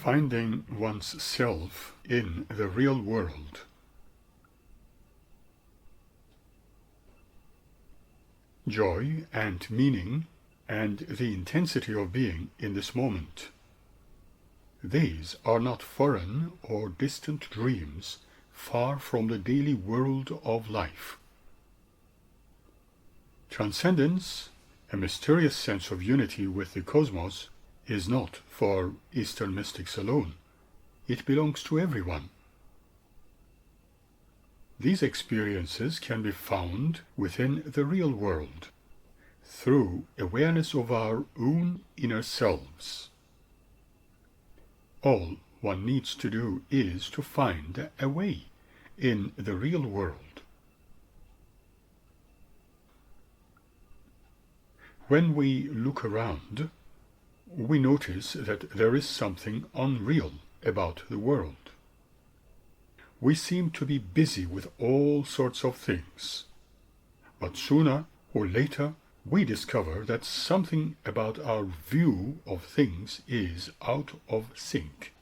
Finding one's self in the real world. Joy and meaning and the intensity of being in this moment. These are not foreign or distant dreams far from the daily world of life. Transcendence, a mysterious sense of unity with the cosmos, is not for Eastern mystics alone. It belongs to everyone. These experiences can be found within the real world, through awareness of our own inner selves. All one needs to do is to find a way in the real world. When we look around, we notice that there is something unreal about the world. We seem to be busy with all sorts of things, but sooner or later we discover that something about our view of things is out of sync.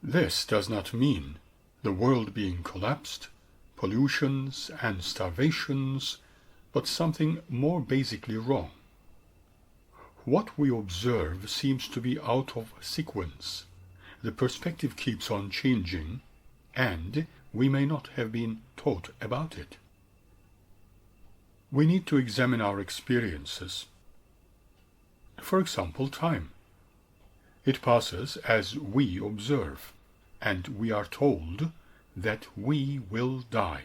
This does not mean the world being collapsed, pollutions and starvations, but something more basically wrong. What we observe seems to be out of sequence. The perspective keeps on changing, and we may not have been taught about it. We need to examine our experiences. For example, time. It passes as we observe, and we are told that we will die.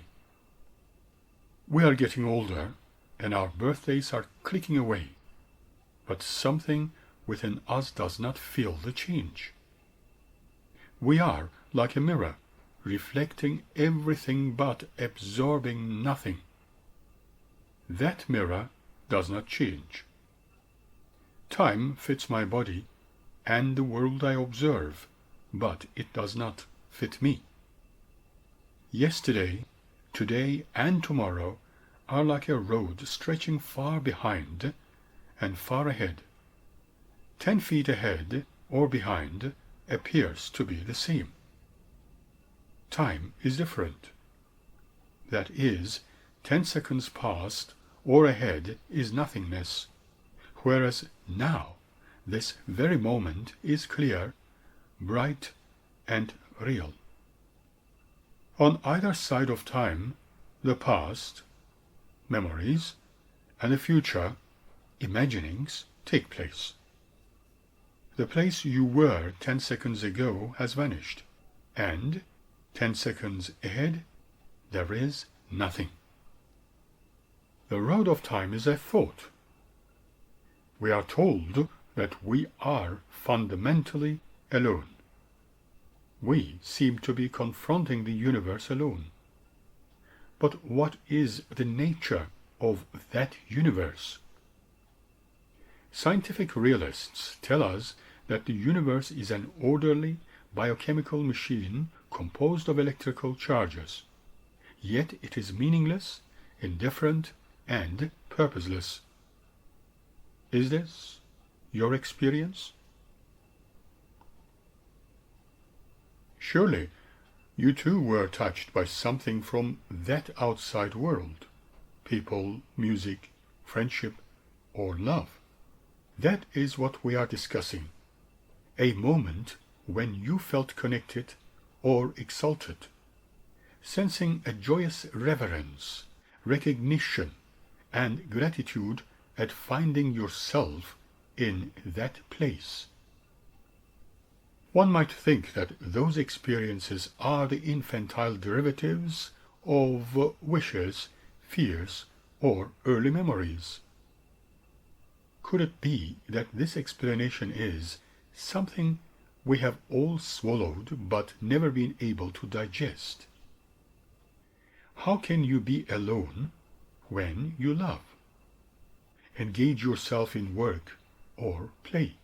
We are getting older, and our birthdays are clicking away. But something within us does not feel the change. We are like a mirror, reflecting everything but absorbing nothing. That mirror does not change. Time fits my body and the world I observe, but it does not fit me. Yesterday, today, and tomorrow are like a road stretching far behind and far ahead. 10 feet ahead or behind appears to be the same. Time is different. That is, 10 seconds past or ahead is nothingness, whereas now, this very moment is clear, bright, and real. On either side of time, the past, memories, and the future, imaginings, take place. The place you were 10 seconds ago has vanished, and 10 seconds ahead, there is nothing. The road of time is a thought. We are told that we are fundamentally alone. We seem to be confronting the universe alone. But what is the nature of that universe? Scientific realists tell us that the universe is an orderly biochemical machine composed of electrical charges, yet it is meaningless, indifferent, and purposeless. Is this your experience? Surely, you too were touched by something from that outside world, people, music, friendship, or love. That is what we are discussing. A moment when you felt connected or exalted, sensing a joyous reverence, recognition, and gratitude at finding yourself in that place. One might think that those experiences are the infantile derivatives of wishes, fears, or early memories. Could it be that this explanation is something we have all swallowed but never been able to digest? How can you be alone when you love? Engage yourself in work or play.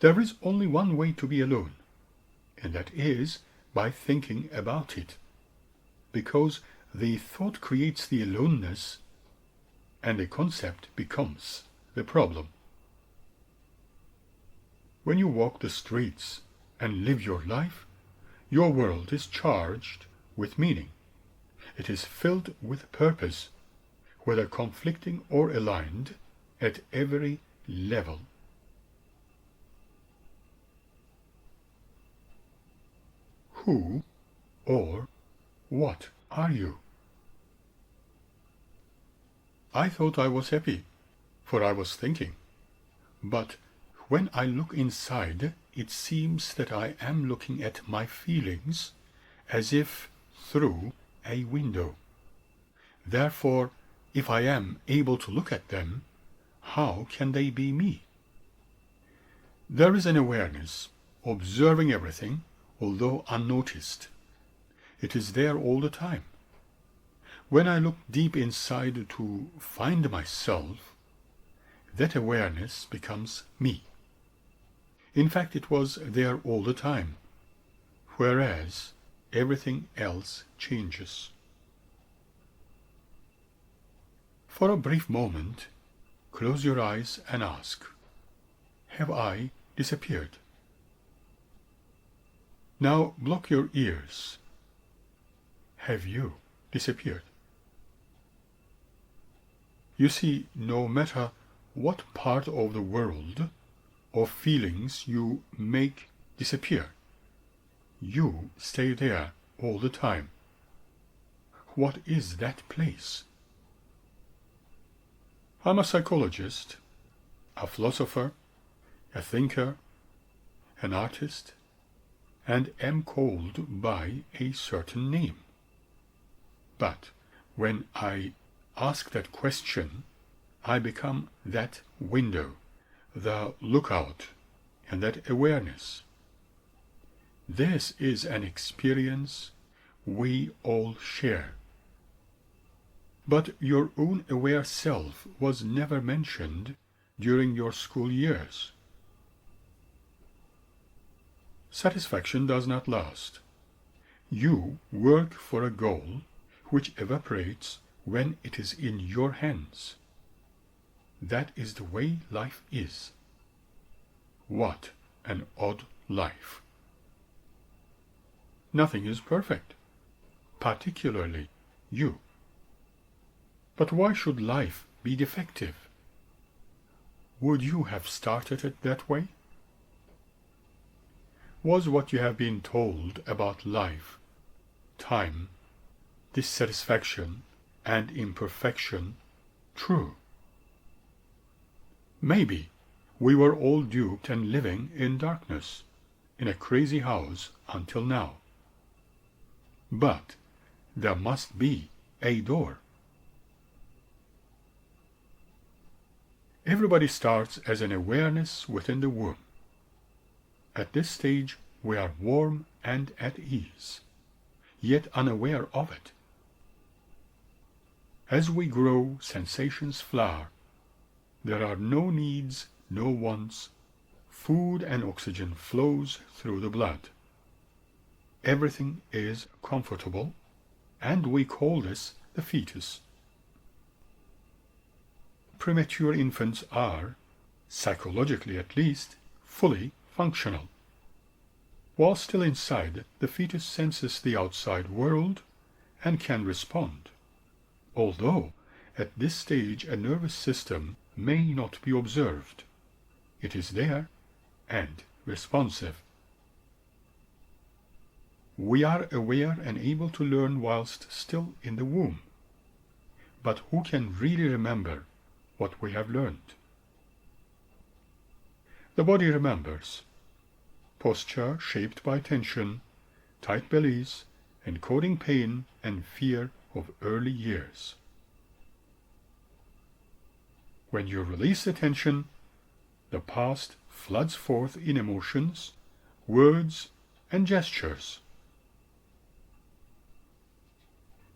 There is only one way to be alone, and that is by thinking about it, because the thought creates the aloneness, and the concept becomes the problem. When you walk the streets and live your life, your world is charged with meaning. It is filled with purpose, whether conflicting or aligned, at every level. Who or what are you? I thought I was happy, for I was thinking. But when I look inside, it seems that I am looking at my feelings as if through a window. Therefore, if I am able to look at them, how can they be me? There is an awareness, observing everything, although unnoticed. It is there all the time. When I look deep inside to find myself, that awareness becomes me. In fact, it was there all the time, whereas everything else changes. For a brief moment, close your eyes and ask, have I disappeared? Now block your ears. Have you disappeared? You see, no matter what part of the world or feelings you make disappear, you stay there all the time. What is that place? I'm a psychologist, a philosopher, a thinker, an artist, and am called by a certain name. But when I ask that question, I become that window, the lookout, and that awareness. This is an experience we all share. But your own aware self was never mentioned during your school years. Satisfaction does not last. You work for a goal which evaporates when it is in your hands. That is the way life is. What an odd life. Nothing is perfect, particularly you. But why should life be defective? Would you have started it that way? Was what you have been told about life, time, dissatisfaction, and imperfection true? Maybe we were all duped and living in darkness, in a crazy house until now. But there must be a door. Everybody starts as an awareness within the womb. At this stage we are warm and at ease, yet unaware of it. As we grow, sensations flower. There are no needs, no wants. Food and oxygen flows through the blood. Everything is comfortable, and we call this the fetus. Premature infants are, psychologically at least, fully functional. While still inside, the fetus senses the outside world and can respond, although at this stage a nervous system may not be observed. It is there and responsive. We are aware and able to learn whilst still in the womb. But who can really remember what we have learned? The body remembers. Posture shaped by tension, tight bellies, encoding pain and fear of early years. When you release the tension, the past floods forth in emotions, words, and gestures.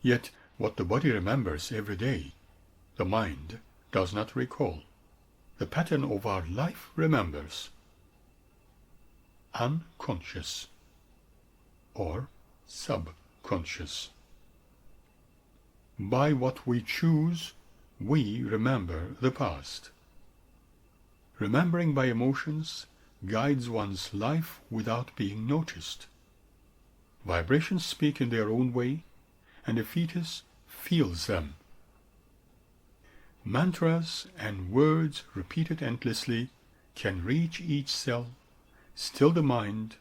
Yet what the body remembers every day, the mind does not recall. The pattern of our life remembers. Unconscious or subconscious. By what we choose, we remember the past. Remembering by emotions guides one's life without being noticed. Vibrations speak in their own way, and the fetus feels them. Mantras and words repeated endlessly can reach each cell, still the mind,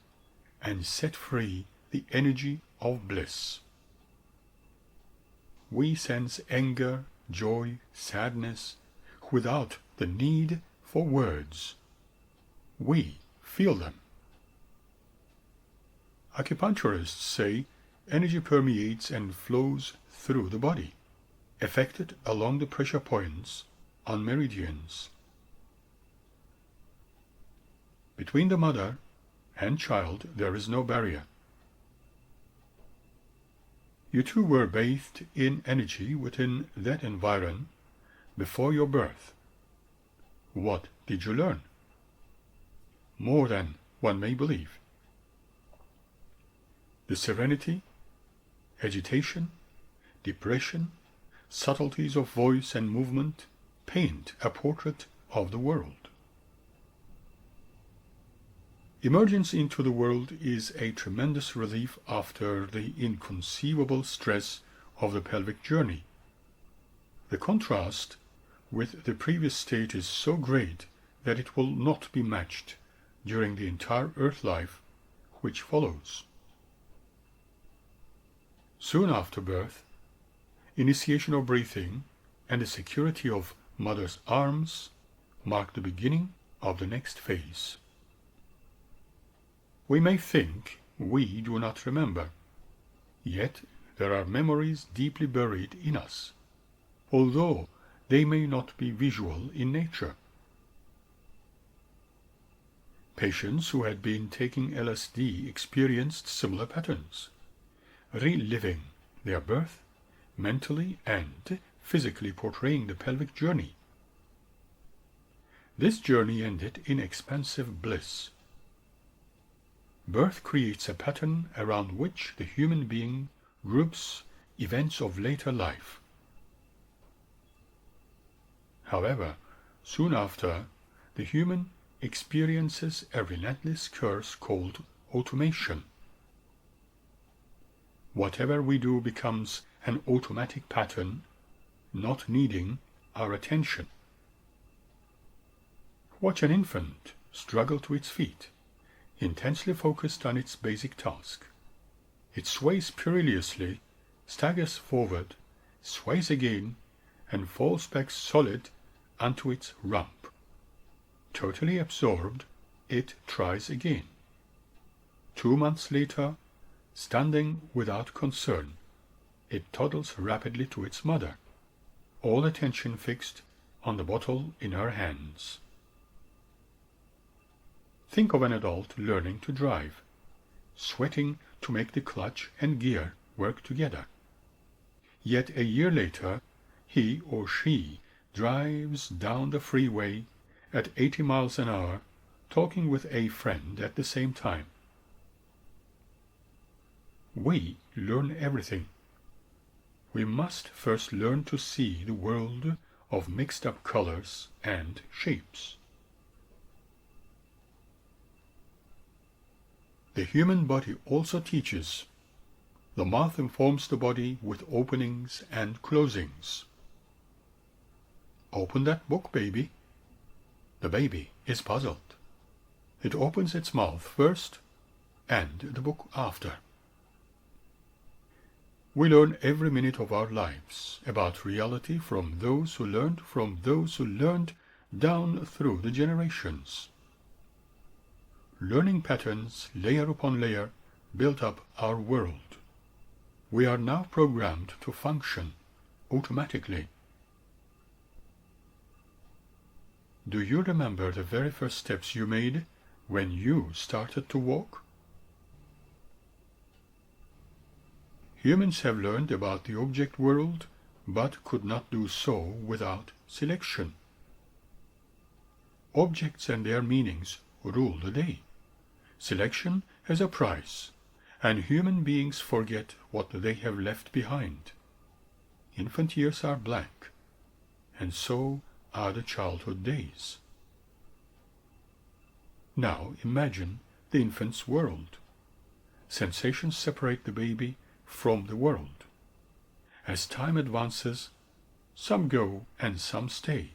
and set free the energy of bliss. We sense anger, joy, sadness, without the need for words. We feel them. Acupuncturists say energy permeates and flows through the body, affected along the pressure points on meridians. Between the mother and child there is no barrier. You two were bathed in energy within that environ before your birth. What did you learn? More than one may believe. The serenity, agitation, depression, subtleties of voice and movement paint a portrait of the world. Emergence into the world is a tremendous relief after the inconceivable stress of the pelvic journey. The contrast with the previous state is so great that it will not be matched during the entire earth life which follows. Soon after birth, initiation of breathing and the security of mother's arms mark the beginning of the next phase. We may think we do not remember, yet there are memories deeply buried in us, although they may not be visual in nature. Patients who had been taking LSD experienced similar patterns, reliving their birth, mentally and physically portraying the pelvic journey. This journey ended in expansive bliss. Birth creates a pattern around which the human being groups events of later life. However, soon after, the human experiences a relentless curse called automation. Whatever we do becomes an automatic pattern, not needing our attention. Watch an infant struggle to its feet, intensely focused on its basic task. It sways perilously, staggers forward, sways again, and falls back solid onto its rump. Totally absorbed, it tries again. 2 months later, standing without concern, it toddles rapidly to its mother, all attention fixed on the bottle in her hands. Think of an adult learning to drive, sweating to make the clutch and gear work together. Yet a year later, he or she drives down the freeway at 80 miles an hour, talking with a friend at the same time. We learn everything. We must first learn to see the world of mixed-up colors and shapes. The human body also teaches. The mouth informs the body with openings and closings. Open that book, baby. The baby is puzzled. It opens its mouth first and the book after. We learn every minute of our lives about reality from those who learned down through the generations. Learning patterns, layer upon layer, built up our world. We are now programmed to function automatically. Do you remember the very first steps you made when you started to walk? Humans have learned about the object world, but could not do so without selection. Objects and their meanings rule the day. Selection has a price, and human beings forget what they have left behind. Infant years are blank, and so are the childhood days. Now imagine the infant's world. Sensations separate the baby from the world. As time advances, some go and some stay,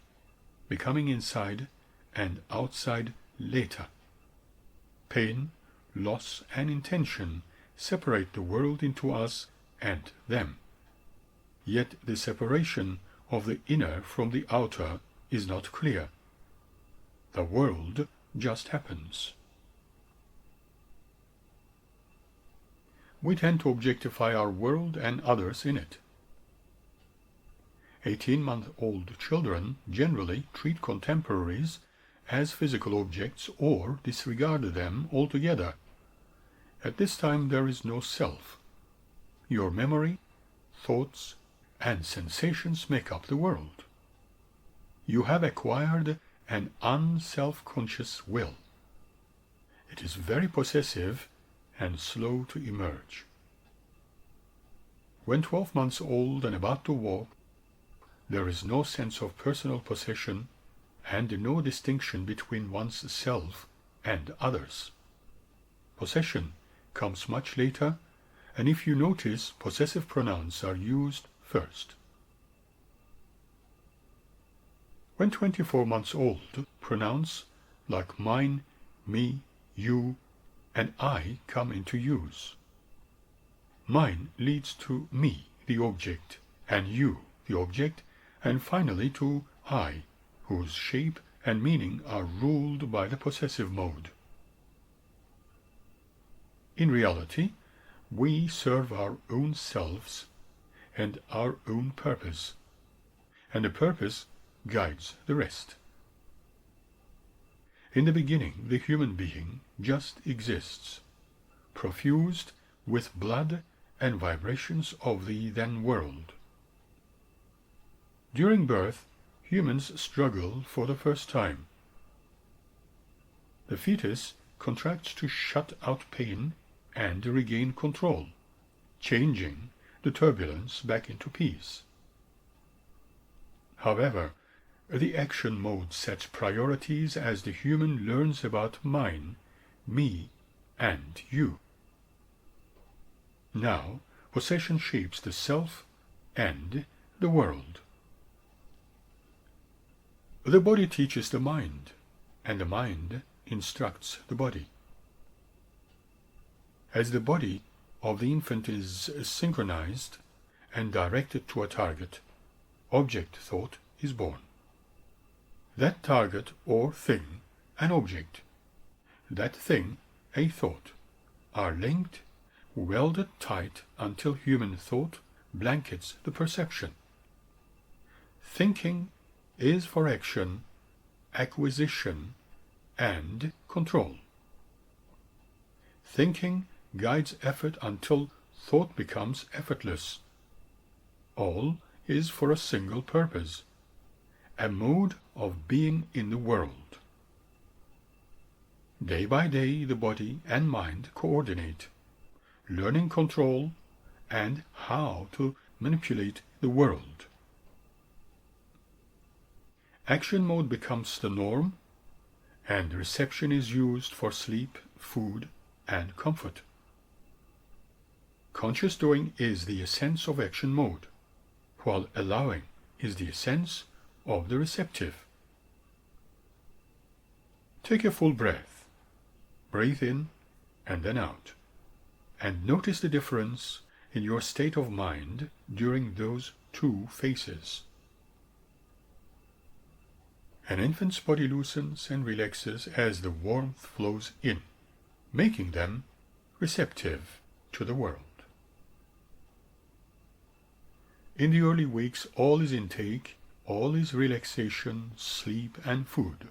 becoming inside and outside later. Pain, loss, and intention separate the world into us and them. Yet the separation of the inner from the outer is not clear. The world just happens. We tend to objectify our world and others in it. 18-month-old children generally treat contemporaries as physical objects or disregard them altogether. At this time there is no self. Your memory, thoughts, and sensations make up the world. You have acquired an unself-conscious will. It is very possessive and slow to emerge. When 12 months old and about to walk, there is no sense of personal possession and no distinction between one's self and others. Possession comes much later, and if you notice, possessive pronouns are used first. When 24 months old, pronouns like mine, me, you, and I come into use. Mine leads to me, the object, and you, the object, and finally to I, whose shape and meaning are ruled by the possessive mode. In reality, we serve our own selves and our own purpose, and the purpose guides the rest. In the beginning, the human being just exists, profused with blood and vibrations of the then world. During birth, humans struggle for the first time. The fetus contracts to shut out pain and regain control, changing the turbulence back into peace. However, the action mode sets priorities as the human learns about mine, me, and you. Now, possession shapes the self and the world. The body teaches the mind, and the mind instructs the body. As the body of the infant is synchronized and directed to a target, object thought is born. That target or thing, an object, that thing, a thought, are linked, welded tight until human thought blankets the perception. Thinking is for action, acquisition, and control. Thinking guides effort until thought becomes effortless. All is for a single purpose, a mode of being in the world. Day by day the body and mind coordinate, learning control and how to manipulate the world. Action mode becomes the norm, and reception is used for sleep, food, and comfort. Conscious doing is the essence of action mode, while allowing is the essence of the receptive. Take a full breath. Breathe in and then out, and notice the difference in your state of mind during those two phases. An infant's body loosens and relaxes as the warmth flows in, making them receptive to the world. In the early weeks, all is intake, all is relaxation, sleep, and food.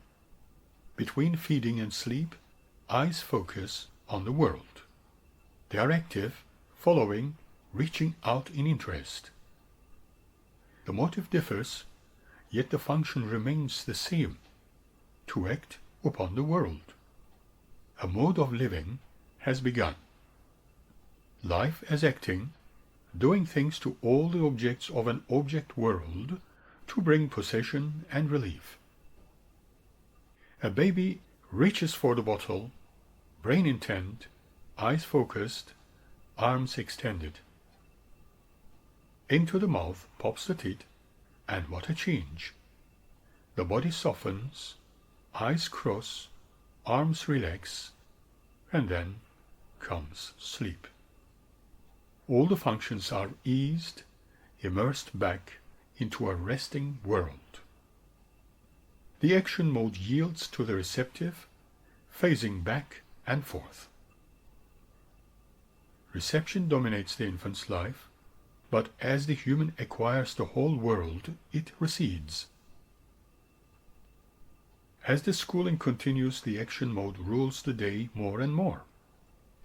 Between feeding and sleep, eyes focus on the world. They are active, following, reaching out in interest. The motive differs, yet the function remains the same, to act upon the world. A mode of living has begun. Life as acting, doing things to all the objects of an object world to bring possession and relief. A baby reaches for the bottle, brain intent, eyes focused, arms extended. Into the mouth pops the teeth, and what a change! The body softens, eyes cross, arms relax, and then comes sleep. All the functions are eased, immersed back into a resting world. The action mode yields to the receptive, phasing back and forth. Reception dominates the infant's life, but as the human acquires the whole world, it recedes. As the schooling continues, the action mode rules the day more and more,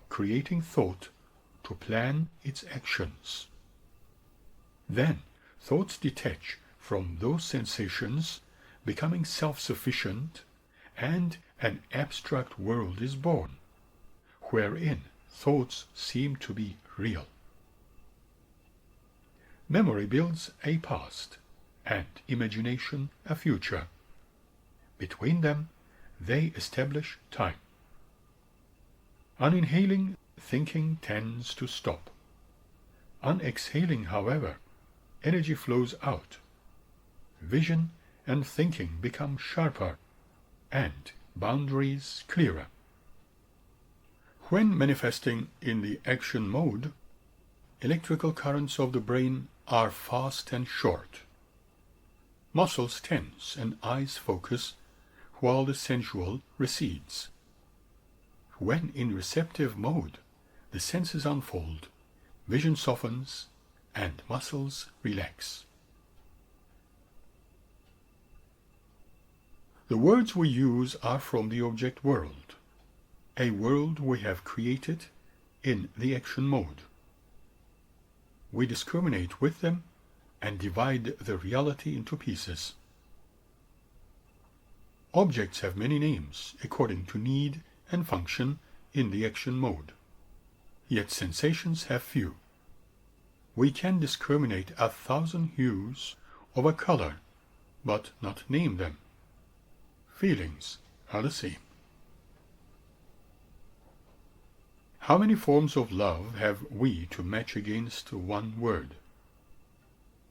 creating thought to plan its actions. Then thoughts detach from those sensations, becoming self-sufficient, and an abstract world is born, wherein thoughts seem to be real. Memory builds a past, and imagination a future. Between them, they establish time. On inhaling, thinking tends to stop. On exhaling, however, energy flows out. Vision and thinking become sharper, and boundaries clearer. When manifesting in the action mode, electrical currents of the brain are fast and short. Muscles tense and eyes focus, while the sensual recedes. When in receptive mode, the senses unfold, vision softens, and muscles relax. The words we use are from the object world, a world we have created in the action mode. We discriminate with them and divide the reality into pieces. Objects have many names according to need and function in the action mode, yet sensations have few. We can discriminate 1,000 hues of a color, but not name them. Feelings are the same. How many forms of love have we to match against one word?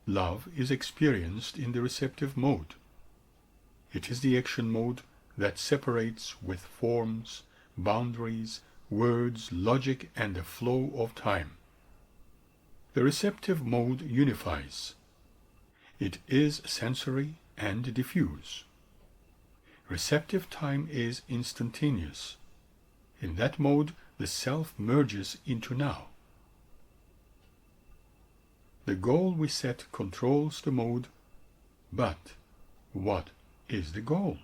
Love is experienced in the receptive mode. It is the action mode that separates with forms, boundaries, words, logic, and the flow of time. The receptive mode unifies. It is sensory and diffuse. Receptive time is instantaneous. In that mode, the self merges into now. The goal we set controls the mode, but what is the goal?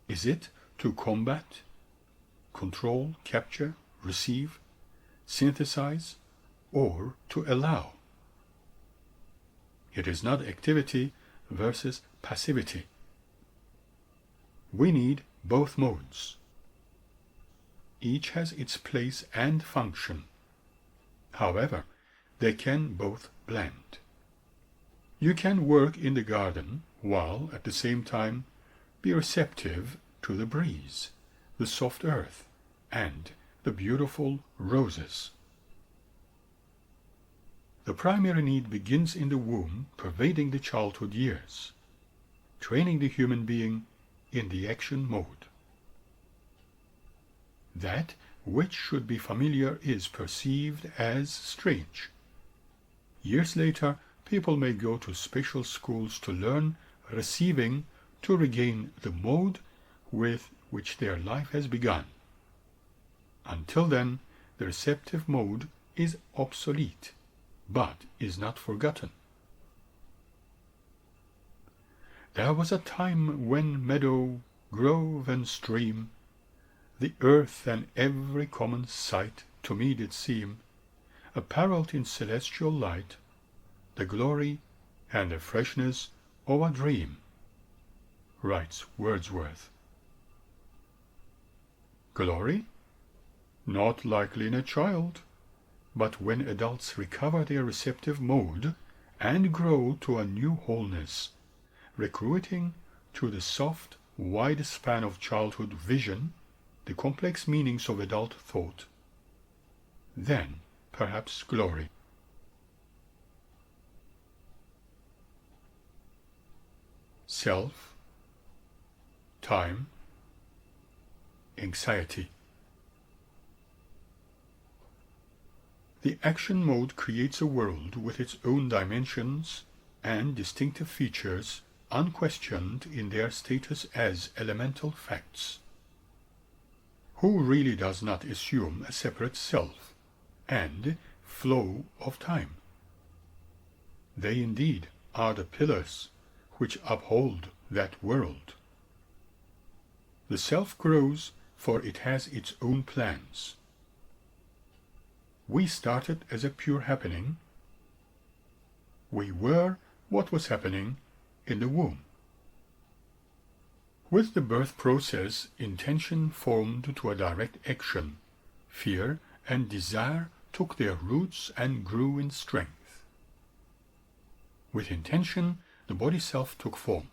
Is it to combat, control, capture, receive, synthesize, or to allow? It is not activity versus passivity. We need both modes. Each has its place and function. However, they can both blend. You can work in the garden while at the same time be receptive to the breeze, the soft earth, and the beautiful roses. The primary need begins in the womb, pervading the childhood years, training the human being in the action mode. That which should be familiar is perceived as strange. Years later, people may go to special schools to learn receiving to regain the mode with which their life has begun. Until then, the receptive mode is obsolete, but is not forgotten. There was a time when meadow, grove, and stream, the earth and every common sight to me did seem, apparelled in celestial light, the glory and the freshness of a dream, writes Wordsworth. Glory? Not likely in a child, but when adults recover their receptive mode and grow to a new wholeness, recruiting to the soft, wide span of childhood vision, the complex meanings of adult thought, then perhaps glory. Self, time, anxiety. The action mode creates a world with its own dimensions and distinctive features, unquestioned in their status as elemental facts. Who really does not assume a separate self and flow of time? They indeed are the pillars which uphold that world. The self grows, for it has its own plans. We started as a pure happening. We were what was happening in the womb. With the birth process, intention formed to a direct action. Fear and desire took their roots and grew in strength. With intention, the body self took form,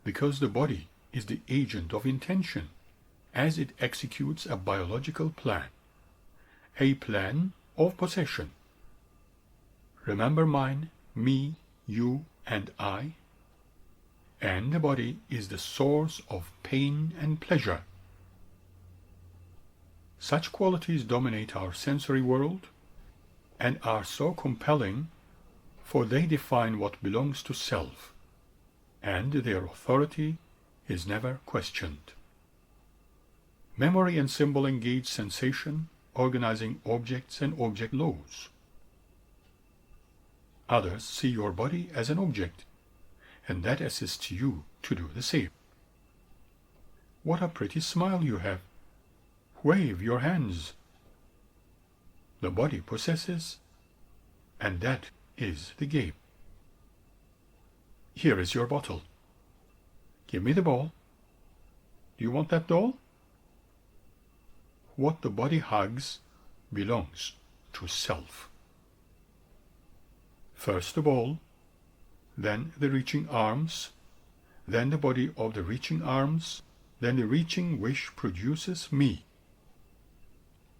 because the body is the agent of intention, as it executes a biological plan, a plan of possession. Remember mine, me, you, and I? And the body is the source of pain and pleasure. Such qualities dominate our sensory world and are so compelling, for they define what belongs to self, and their authority is never questioned. Memory and symbol engage sensation, organizing objects and object laws. Others see your body as an object, and that assists you to do the same. What a pretty smile you have! Wave your hands. The body possesses, and that is the game. Here is your bottle. Give me the ball. Do you want that doll? What the body hugs belongs to self. First the ball, then the reaching arms, then the body of the reaching arms, then the reaching wish produces me,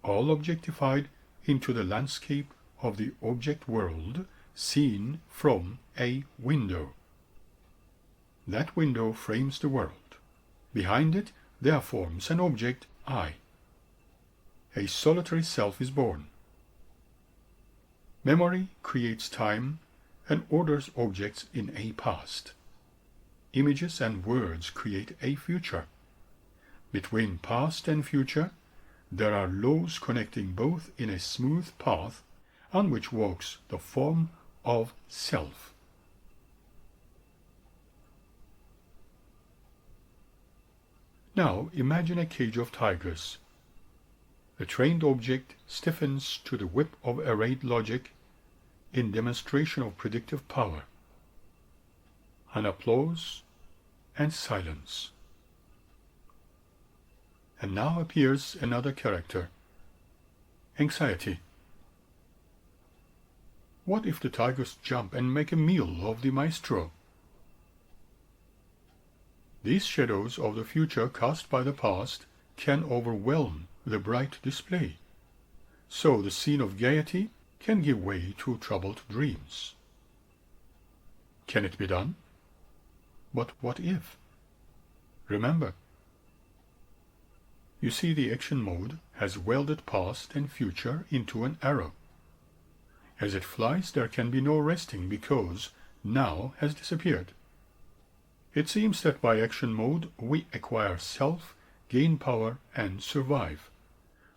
all objectified into the landscape of the object world seen from a window. That window frames the world. Behind it there forms an object, I. A solitary self is born. Memory creates time and orders objects in a past. Images and words create a future. Between past and future, there are laws connecting both in a smooth path on which walks the form of self. Now imagine a cage of tigers. The trained object stiffens to the whip of arrayed logic in demonstration of predictive power. An applause and silence. And now appears another character, anxiety. What if the tigers jump and make a meal of the maestro? These shadows of the future cast by the past can overwhelm the bright display, so the scene of gaiety can give way to troubled dreams. Can it be done? But what if? Remember, you see, the action mode has welded past and future into an arrow. As it flies, there can be no resting because now has disappeared. It seems that by action mode we acquire self, gain power, and survive.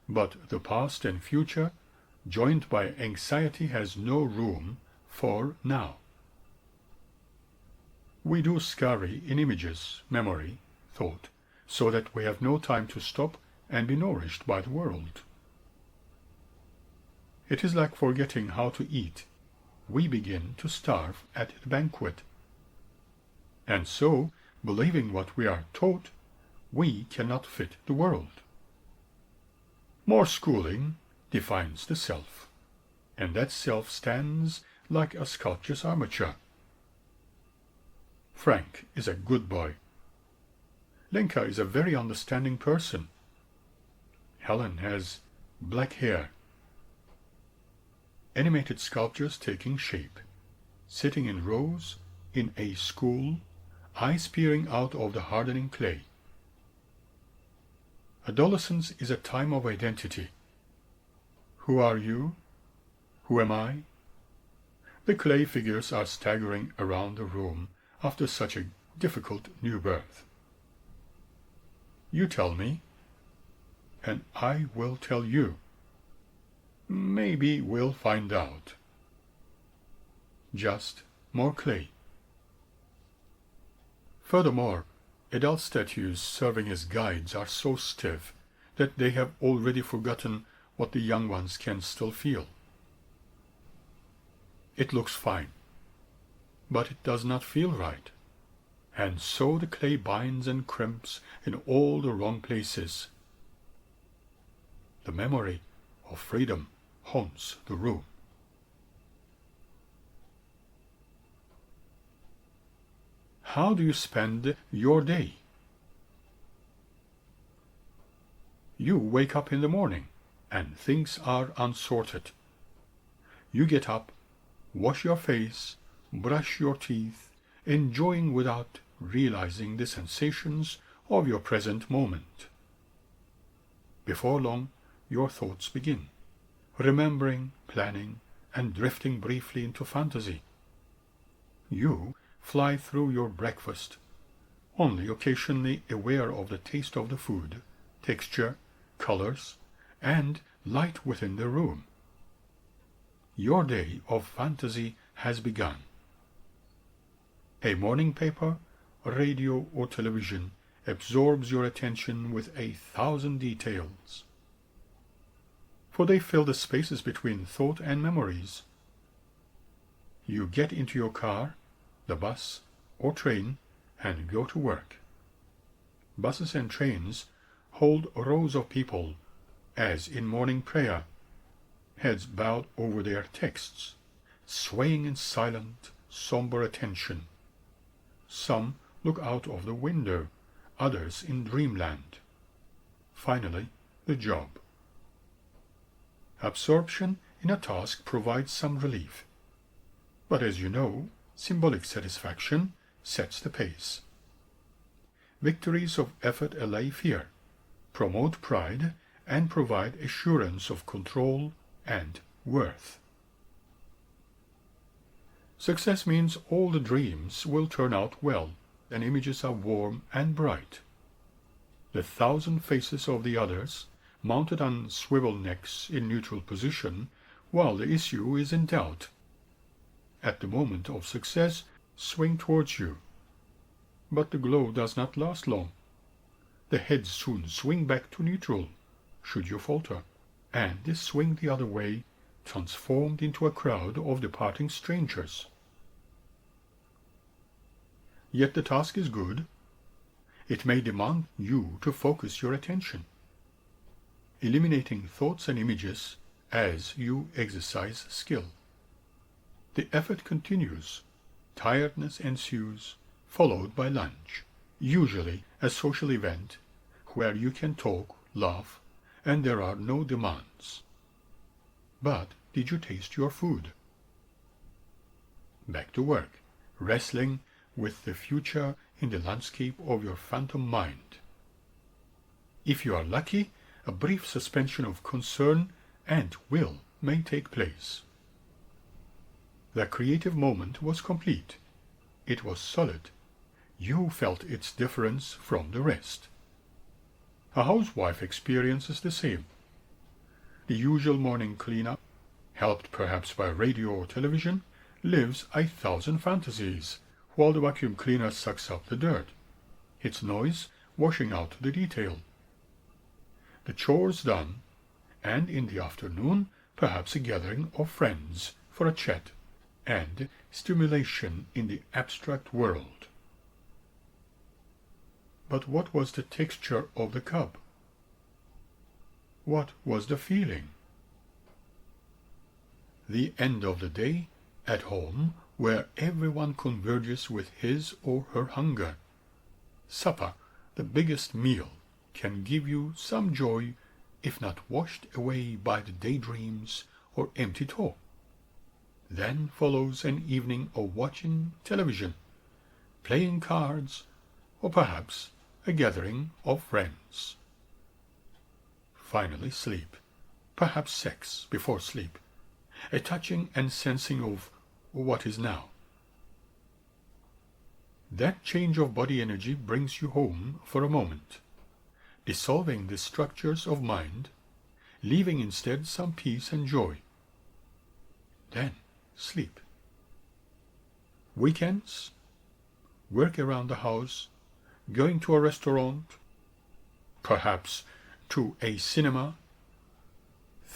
But the past and future, joined by anxiety, has no room for now. We do scurry in images, memory, thought, so that we have no time to stop and be nourished by the world. It is like forgetting how to eat. We begin to starve at the banquet. And so, believing what we are taught, we cannot fit the world. More schooling defines the self, and that self stands like a sculpture's armature. Frank is a good boy. Lenka is a very understanding person. Helen has black hair. Animated sculptures taking shape, sitting in rows in a school, eyes peering out of the hardening clay. Adolescence is a time of identity. Who are you? Who am I? The clay figures are staggering around the room after such a difficult new birth. You tell me, and I will tell you. Maybe we'll find out. Just more clay. Furthermore, adult statues serving as guides are so stiff that they have already forgotten what the young ones can still feel. It looks fine, but it does not feel right, and so the clay binds and crimps in all the wrong places. The memory of freedom haunts the room. How do you spend your day? You wake up in the morning and things are unsorted. You get up, wash your face, brush your teeth, enjoying without realizing the sensations of your present moment. Before long, your thoughts begin, remembering, planning, and drifting briefly into fantasy. You fly through your breakfast, only occasionally aware of the taste of the food, texture, colors, and light within the room. Your day of fantasy has begun. A morning paper, radio, or television absorbs your attention with 1,000 details, for they fill the spaces between thought and memories. You get into your car, the bus, or train, and go to work. Buses and trains hold rows of people, as in morning prayer, heads bowed over their texts, swaying in silent, somber attention. Some look out of the window, others in dreamland. Finally, the job. Absorption in a task provides some relief, but as you know, symbolic satisfaction sets the pace. Victories of effort allay fear, promote pride, and provide assurance of control and worth. Success means all the dreams will turn out well, and images are warm and bright. The 1,000 faces of the others, mounted on swivel necks in neutral position, while the issue is in doubt, at the moment of success, swing towards you. But the glow does not last long. The heads soon swing back to neutral, should you falter, and they swing the other way, transformed into a crowd of departing strangers. Yet the task is good. It may demand you to focus your attention, eliminating thoughts and images as you exercise skill. The effort continues. Tiredness ensues, followed by lunch, usually a social event where you can talk, laugh, and there are no demands. But did you taste your food? Back to work, wrestling with the future in the landscape of your phantom mind. If you are lucky, a brief suspension of concern and will may take place. The creative moment was complete. It was solid. You felt its difference from the rest. A housewife experiences the same. The usual morning cleanup, helped perhaps by radio or television, lives 1,000 fantasies, while the vacuum cleaner sucks up the dirt, its noise washing out the detail. The chores done, and in the afternoon perhaps a gathering of friends for a chat and stimulation in the abstract world. But what was the texture of the cup? What was the feeling? The end of the day, at home, where everyone converges with his or her hunger. Supper, the biggest meal can give you some joy if not washed away by the daydreams or empty talk. Then follows an evening of watching television, playing cards, or perhaps a gathering of friends. Finally sleep, perhaps sex before sleep, a touching and sensing of what is now. That change of body energy brings you home for a moment, dissolving the structures of mind, leaving instead some peace and joy. Then sleep. Weekends, work around the house, going to a restaurant, perhaps to a cinema,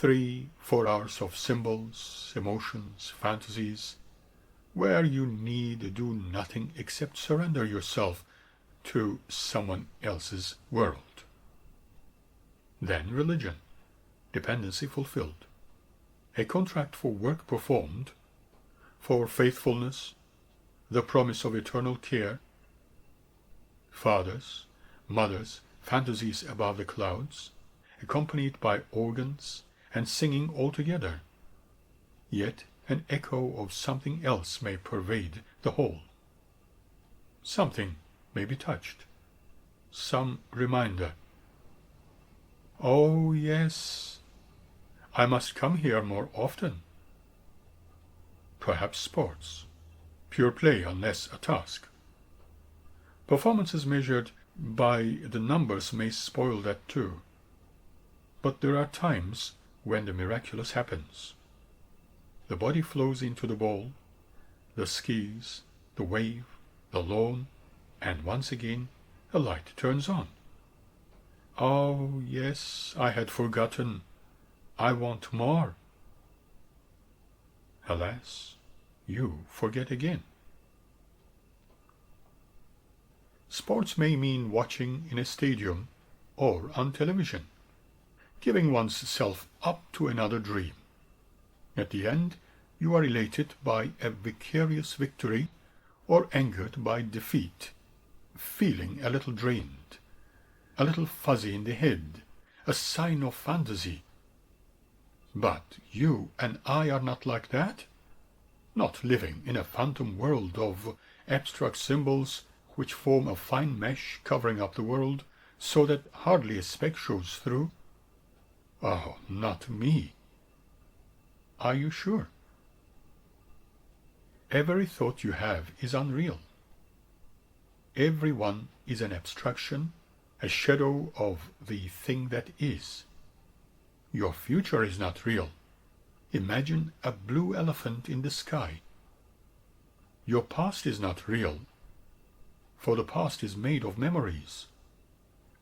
3-4 hours of symbols, emotions, fantasies, where you need do nothing except surrender yourself to someone else's world. Then religion, dependency fulfilled, a contract for work performed, for faithfulness, the promise of eternal care, fathers, mothers, fantasies above the clouds, accompanied by organs and singing all together. Yet an echo of something else may pervade the whole. Something may be touched, some reminder. Oh yes, I must come here more often. Perhaps sports, pure play unless a task. Performances measured by the numbers may spoil that too. But there are times when the miraculous happens. The body flows into the ball, the skis, the wave, the lawn, and once again a light turns on. Oh yes, I had forgotten. I want more. Alas, you forget again. Sports may mean watching in a stadium or on television, giving one's self up to another dream. At the end, you are elated by a vicarious victory or angered by defeat, feeling a little drained, a little fuzzy in the head, a sign of fantasy. But you and I are not like that, not living in a phantom world of abstract symbols which form a fine mesh covering up the world so that hardly a speck shows through. Oh, not me. Are you sure? Every thought you have is unreal. Every one is an abstraction, a shadow of the thing that is. Your future is not real. Imagine a blue elephant in the sky. Your past is not real, for the past is made of memories.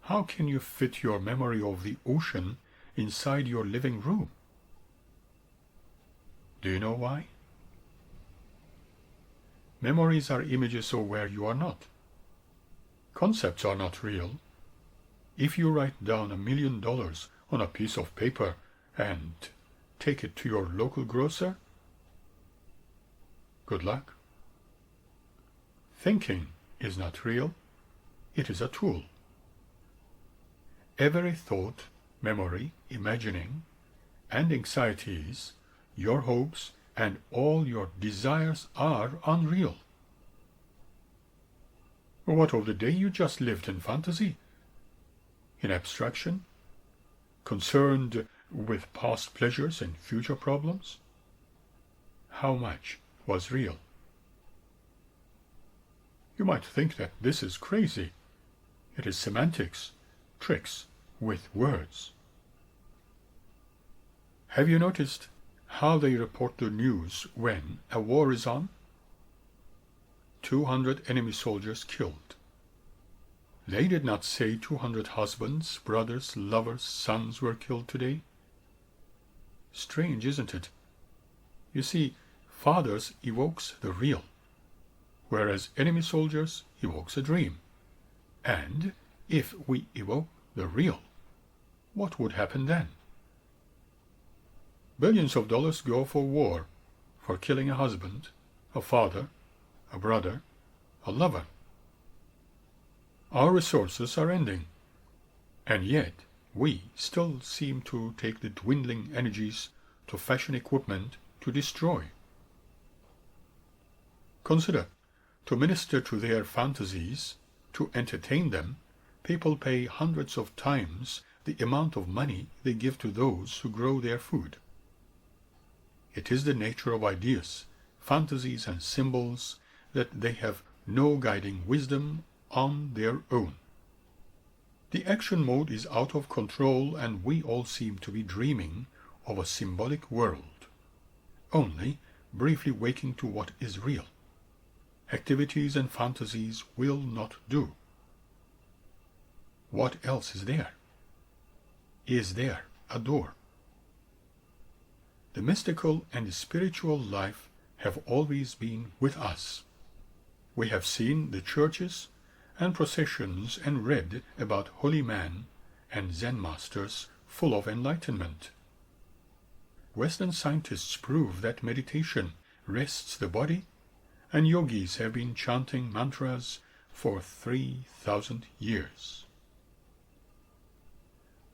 How can you fit your memory of the ocean inside your living room? Do you know why? Memories are images of where you are not. Concepts are not real. If you write down $1 million on a piece of paper and take it to your local grocer, good luck. Thinking is not real. It is a tool. Every thought, memory, imagining, and anxieties, your hopes, and all your desires are unreal. What of the day you just lived in fantasy, in abstraction, concerned with past pleasures and future problems? How much was real? You might think that this is crazy. It is semantics, tricks with words. Have you noticed how they report the news when a war is on? 200 enemy soldiers killed. They did not say 200 husbands, brothers, lovers, sons were killed today. Strange, isn't it? You see, fathers evokes the real, whereas enemy soldiers evokes a dream. And if we evoke the real, what would happen then? Billions of dollars go for war, for killing a husband, a father, a brother, a lover. Our resources are ending, and yet we still seem to take the dwindling energies to fashion equipment to destroy. Consider, to minister to their fantasies, to entertain them, people pay hundreds of times the amount of money they give to those who grow their food. It is the nature of ideas, fantasies, and symbols that they have no guiding wisdom on their own. The action mode is out of control, and we all seem to be dreaming of a symbolic world, only briefly waking to what is real. Activities and fantasies will not do. What else is there? Is there a door? The mystical and the spiritual life have always been with us. We have seen the churches and processions and read about holy men and Zen masters full of enlightenment. Western scientists prove that meditation rests the body, and yogis have been chanting mantras for 3,000 years.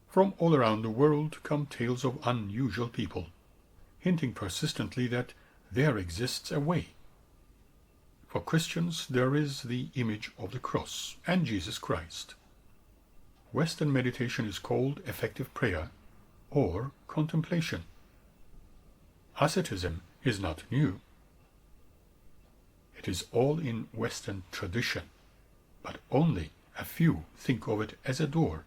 From all around the world come tales of unusual people, hinting persistently that there exists a way. For Christians, there is the image of the cross and Jesus Christ. Western meditation is called effective prayer or contemplation. Asceticism is not new. It is all in Western tradition, but only a few think of it as a door.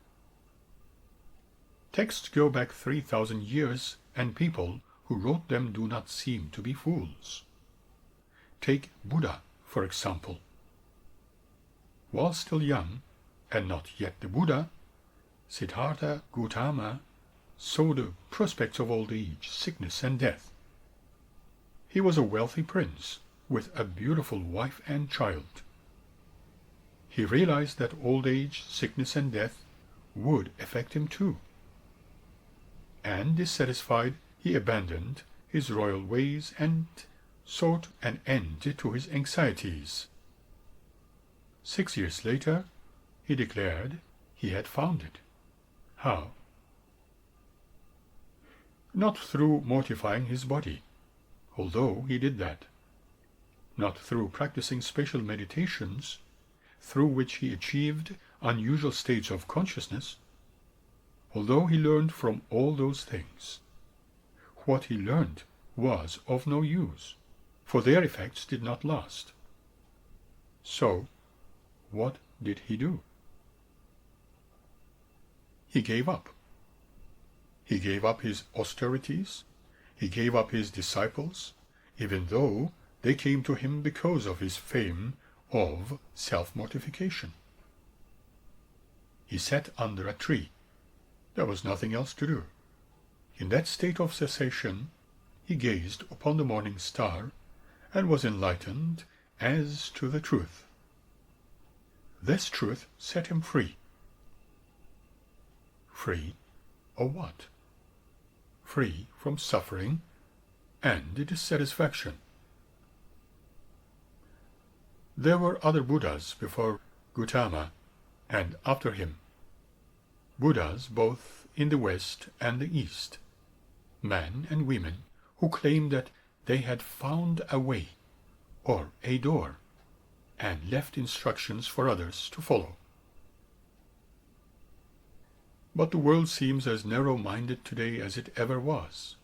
Texts go back 3,000 years, and people who wrote them do not seem to be fools. Take Buddha, for example. While still young, and not yet the Buddha, Siddhartha Gautama saw the prospects of old age, sickness, and death. He was a wealthy prince with a beautiful wife and child. He realized that old age, sickness, and death would affect him too. And dissatisfied, he abandoned his royal ways and sought an end to his anxieties. 6 years later, he declared he had found it. How? Not through mortifying his body, although he did that. Not through practicing special meditations, through which he achieved unusual states of consciousness, although he learned from all those things. What he learned was of no use, for their effects did not last. So, what did he do? He gave up. He gave up his austerities. He gave up his disciples, even though they came to him because of his fame of self-mortification. He sat under a tree. There was nothing else to do. In that state of cessation, he gazed upon the morning star and was enlightened as to the truth. This truth set him free. Free of what? Free from suffering and dissatisfaction. There were other Buddhas before Gautama and after him. Buddhas both in the West and the East, men and women who claimed that they had found a way or a door and left instructions for others to follow. But the world seems as narrow-minded today as it ever was.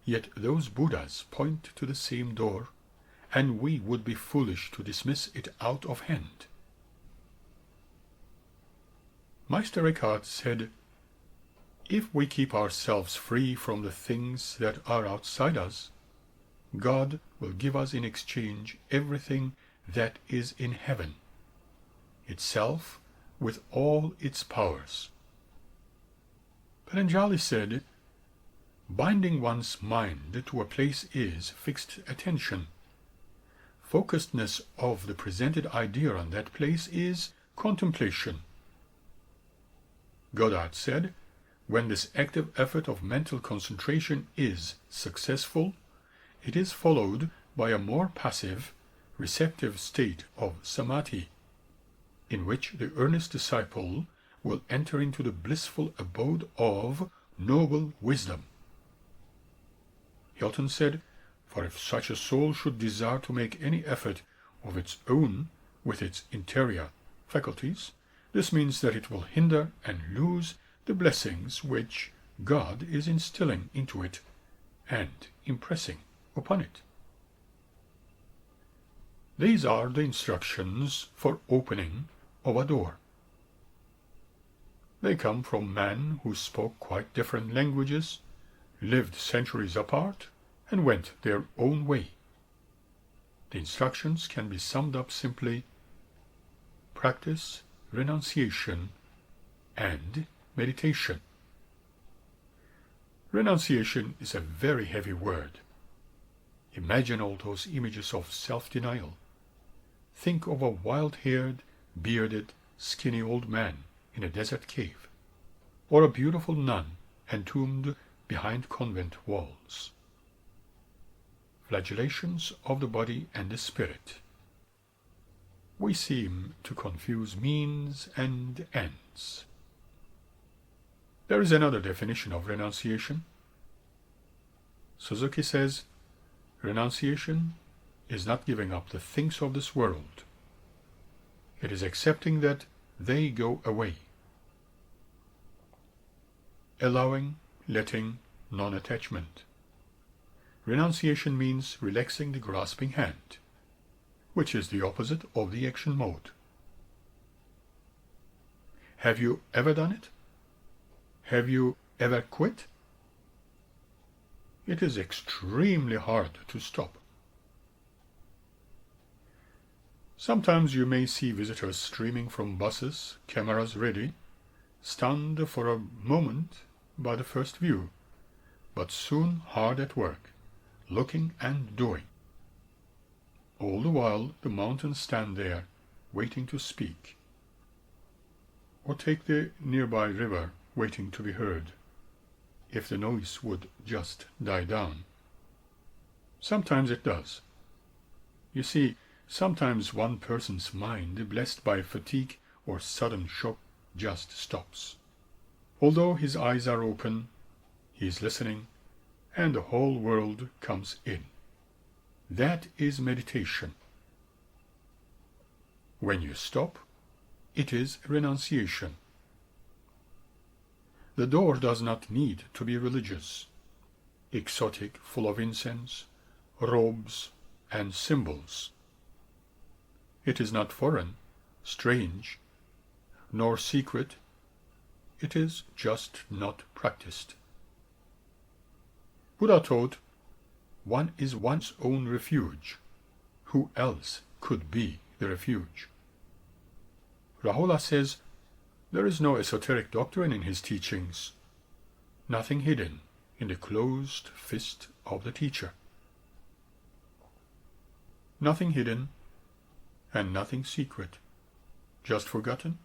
Yet those Buddhas point to the same door, and we would be foolish to dismiss it out of hand. Meister Eckhart said, "If we keep ourselves free from the things that are outside us, God will give us in exchange everything that is in heaven, itself with all its powers." Patanjali said, "Binding one's mind to a place is fixed attention. Focusedness of the presented idea on that place is contemplation." Goddard said, "When this active effort of mental concentration is successful, it is followed by a more passive, receptive state of samadhi. in which the earnest disciple will enter into the blissful abode of noble wisdom. Hilton said, "For if such a soul should desire to make any effort of its own with its interior faculties, this means that it will hinder and lose the blessings which God is instilling into it and impressing upon it." These are the instructions for opening of a door. They come from men who spoke quite different languages, lived centuries apart, and went their own way. The instructions can be summed up simply: practice, renunciation, and meditation. Renunciation is a very heavy word. Imagine all those images of self-denial. Think of a wild-haired, bearded, skinny old man in a desert cave, or a beautiful nun entombed behind convent walls. Flagellations of the body and the spirit. We seem to confuse means and ends. There is another definition of renunciation. Suzuki says, renunciation is not giving up the things of this world. It is accepting that they go away. Allowing, letting, non-attachment. Renunciation means relaxing the grasping hand, which is the opposite of the action mode. Have you ever done it? Have you ever quit? It is extremely hard to stop. Sometimes you may see visitors streaming from buses, cameras ready, stunned for a moment by the first view, but soon hard at work, looking and doing. All the while the mountains stand there, waiting to speak. Or take the nearby river, waiting to be heard, if the noise would just die down. Sometimes it does. You see, sometimes one person's mind, blessed by fatigue or sudden shock, just stops. Although his eyes are open, he is listening, and the whole world comes in. That is meditation. When you stop, it is renunciation. The door does not need to be religious, exotic, full of incense, robes, and symbols. It is not foreign, strange, nor secret. It is just not practiced. Buddha taught, one is one's own refuge. Who else could be the refuge? Rahula says, there is no esoteric doctrine in his teachings, nothing hidden in the closed fist of the teacher. Nothing hidden and nothing secret, just forgotten.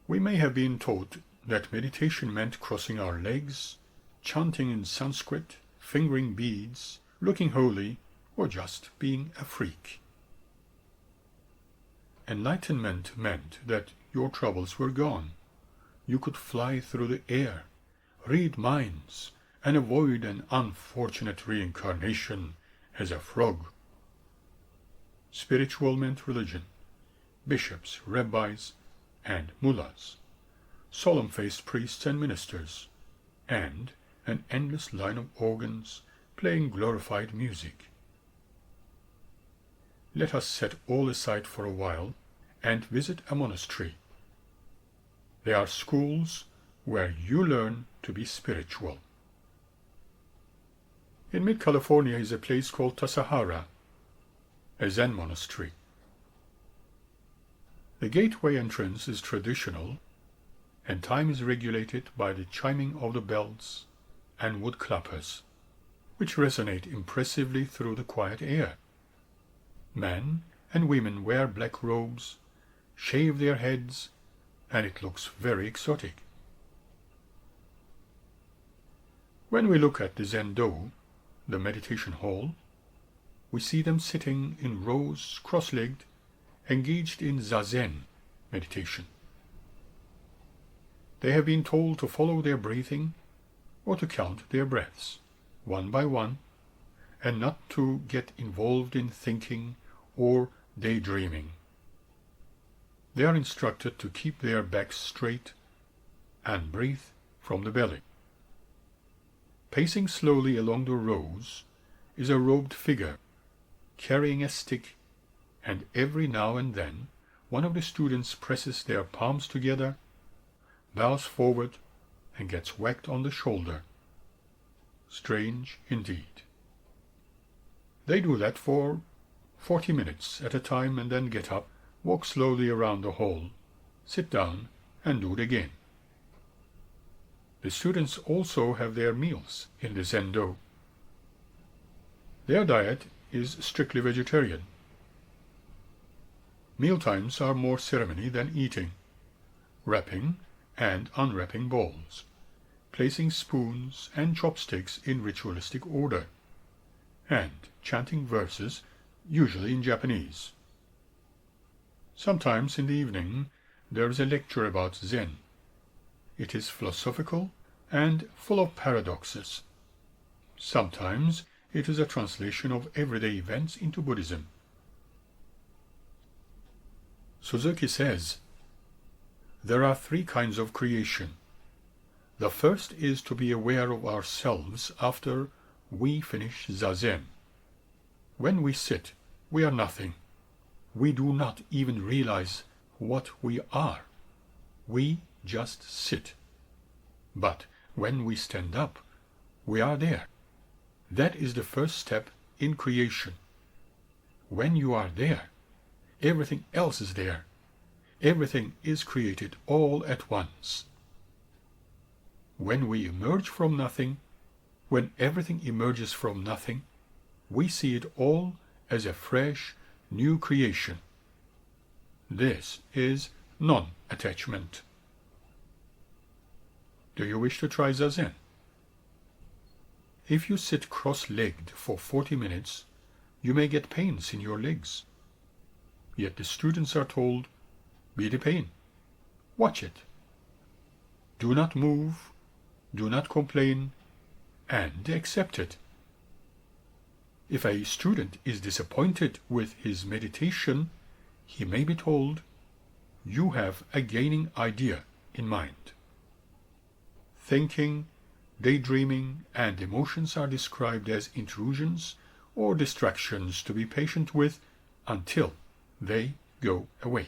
We may have been taught that meditation meant crossing our legs, chanting in Sanskrit, fingering beads, looking holy, or just being a freak. Enlightenment meant that your troubles were gone. You could fly through the air, read minds, and avoid an unfortunate reincarnation as a frog. Spiritual meant religion, bishops, rabbis, and mullahs, solemn-faced priests and ministers, and an endless line of organs playing glorified music. Let us set all aside for a while and visit a monastery. They are schools where you learn to be spiritual. In mid-California is a place called Tassajara, a Zen monastery. The gateway entrance is traditional, and time is regulated by the chiming of the bells and wood clappers, which resonate impressively through the quiet air. Men and women wear black robes, shave their heads, and it looks very exotic. When we look at the Zendo, the meditation hall, we see them sitting in rows, cross-legged, engaged in zazen meditation. They have been told to follow their breathing or to count their breaths, one by one, and not to get involved in thinking or daydreaming. They are instructed to keep their backs straight and breathe from the belly. Pacing slowly along the rows is a robed figure carrying a stick, and every now and then one of the students presses their palms together, bows forward, and gets whacked on the shoulder. Strange indeed. They do that for 40 minutes at a time and then get up, walk slowly around the hall, sit down, and do it again. The students also have their meals in the Zendo. Their diet is strictly vegetarian. Mealtimes are more ceremony than eating, wrapping and unwrapping bowls, placing spoons and chopsticks in ritualistic order, and chanting verses, usually in Japanese. Sometimes in the evening there is a lecture about Zen. It is philosophical and full of paradoxes. Sometimes it is a translation of everyday events into Buddhism. Suzuki says, there are 3 kinds of creation. The first is to be aware of ourselves after we finish zazen. When we sit, we are nothing. We do not even realize what we are. We just sit. But when we stand up, we are there. That is the first step in creation. When you are there, everything else is there. Everything is created all at once. When we emerge from nothing, when everything emerges from nothing, we see it all as a fresh, new creation. This is non-attachment. Do you wish to try Zazen? If you sit cross-legged for 40 minutes, you may get pains in your legs. Yet the students are told, be the pain. Watch it. Do not move, do not complain, and accept it. If a student is disappointed with his meditation, he may be told, you have a gaining idea in mind. Thinking, daydreaming, and emotions are described as intrusions or distractions to be patient with until they go away.